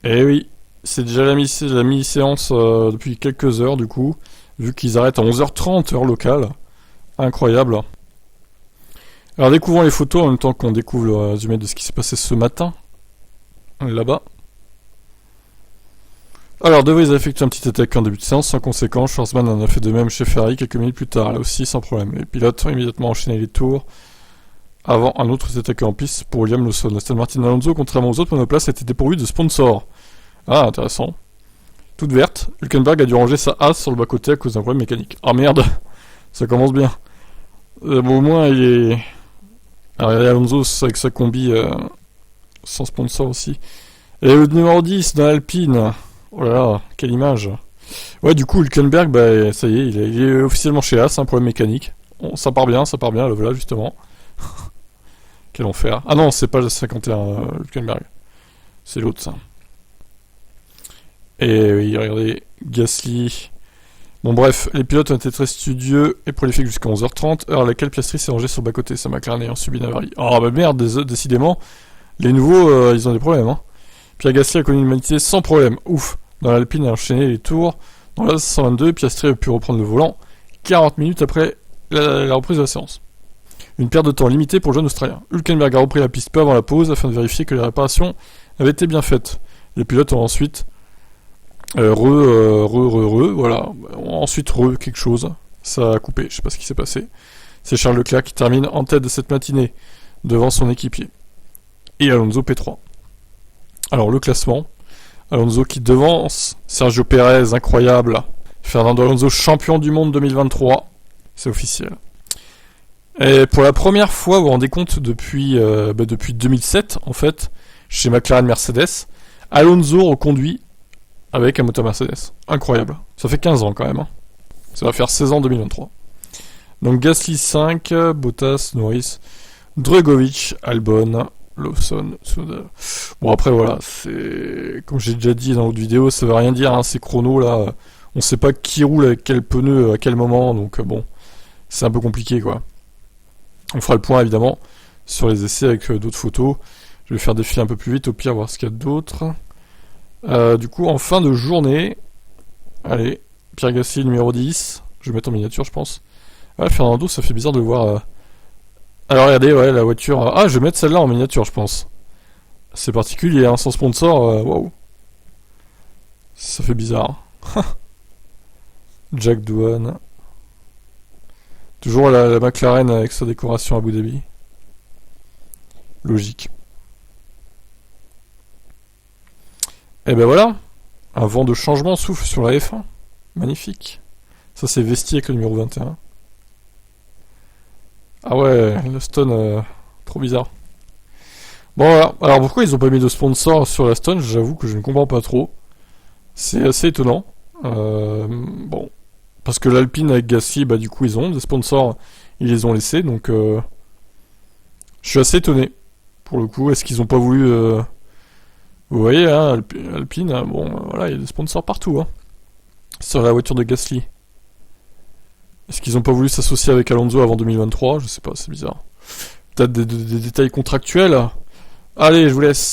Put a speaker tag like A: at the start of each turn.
A: Eh oui, c'est déjà la mini-séance depuis quelques heures du coup, vu qu'ils arrêtent à 11h30 heure locale. Incroyable. Alors découvrons les photos en même temps qu'on découvre le résumé de ce qui s'est passé ce matin. Là-bas. Alors, De Vries a effectué un petit attaque en début de séance, sans conséquence. Schwarzman en a fait de même chez Ferrari quelques minutes plus tard, là aussi sans problème. Les pilotes ont immédiatement enchaîné les tours avant un autre attaqué en piste pour William Lawson. Aston Martin Alonso, contrairement aux autres monoplaces, était dépourvu de sponsors. Ah, intéressant. Toute verte, Hülkenberg a dû ranger sa Haas sur le bas-côté à cause d'un problème mécanique. Ah merde, ça commence bien. Bon, au moins, il est... Alors, regardez Alonso avec sa combi sans sponsor aussi. Et le numéro 10 dans l'Alpine. Oh là là, quelle image. Ouais, du coup, Hülkenberg, bah, ça y est, il est officiellement chez Haas, un problème mécanique. Bon, ça part bien, le voilà, justement. Quel enfer. Ah non, c'est pas le 51, Hülkenberg. C'est l'autre, ça. Et oui, regardez, Gasly. Bon, bref, les pilotes ont été très studieux et prolifiques jusqu'à 11h30, heure à laquelle Piastri s'est rangé sur le bas-côté, sa McLaren ayant subi une avarie. Oh bah merde, décidément, les nouveaux, ils ont des problèmes, hein. Pierre Gasly a connu une humanité sans problème, ouf. Dans l'Alpine, il a enchaîné les tours. Dans la 122, Piastri a pu reprendre le volant 40 minutes après la reprise de la séance. Une perte de temps limitée pour le jeune Australien. Hülkenberg a repris la piste peu avant la pause afin de vérifier que les réparations avaient été bien faites. Les pilotes ont ensuite voilà. Ensuite, quelque chose. Ça a coupé, je sais pas ce qui s'est passé. C'est Charles Leclerc qui termine en tête de cette matinée, devant son équipier. Et Alonso P3. Alors, le classement. Alonso qui devance Sergio Pérez, incroyable. Fernando Alonso, champion du monde 2023. C'est officiel. Et pour la première fois, vous vous rendez compte, depuis 2007, en fait, chez McLaren Mercedes, Alonso reconduit avec un moteur Mercedes. Incroyable. Ça fait 15 ans quand même. Hein. Ça va faire 16 ans en 2023. Donc Gasly 5, Bottas, Norris, Drugovic, Albon, Lawson, Tsunoda. Bon après voilà, c'est comme j'ai déjà dit dans l'autre vidéo, ça veut rien dire, hein, ces chronos là, on sait pas qui roule avec quel pneu à quel moment, donc bon, c'est un peu compliqué quoi. On fera le point évidemment sur les essais avec d'autres photos. Je vais faire défiler un peu plus vite au pire, voir ce qu'il y a d'autre. Du coup, en fin de journée, allez, Pierre Gasly numéro 10, je vais mettre en miniature, je pense. Ah, Fernando, ça fait bizarre de le voir. Alors, regardez, ouais, la voiture. Ah, je vais mettre celle-là en miniature, je pense. C'est particulier, hein, sans sponsor, waouh. Ça fait bizarre. Jack Doohan. Toujours la McLaren avec sa décoration à Abu Dhabi. Logique. Et ben voilà, un vent de changement souffle sur la F1. Magnifique. Ça c'est Vesti avec le numéro 21. Ah ouais, le Stone, trop bizarre. Bon voilà, alors pourquoi ils ont pas mis de sponsor sur la Stone, j'avoue que je ne comprends pas trop. C'est assez étonnant. Bon, parce que l'Alpine avec Gasly, bah du coup ils ont des sponsors, ils les ont laissés, donc je suis assez étonné. Pour le coup, est-ce qu'ils ont pas voulu... Vous voyez, hein, Alpine, hein, bon, voilà, il y a des sponsors partout, hein, sur la voiture de Gasly. Est-ce qu'ils ont pas voulu s'associer avec Alonso avant 2023? Je sais pas, c'est bizarre. Peut-être des détails contractuels. Allez, je vous laisse.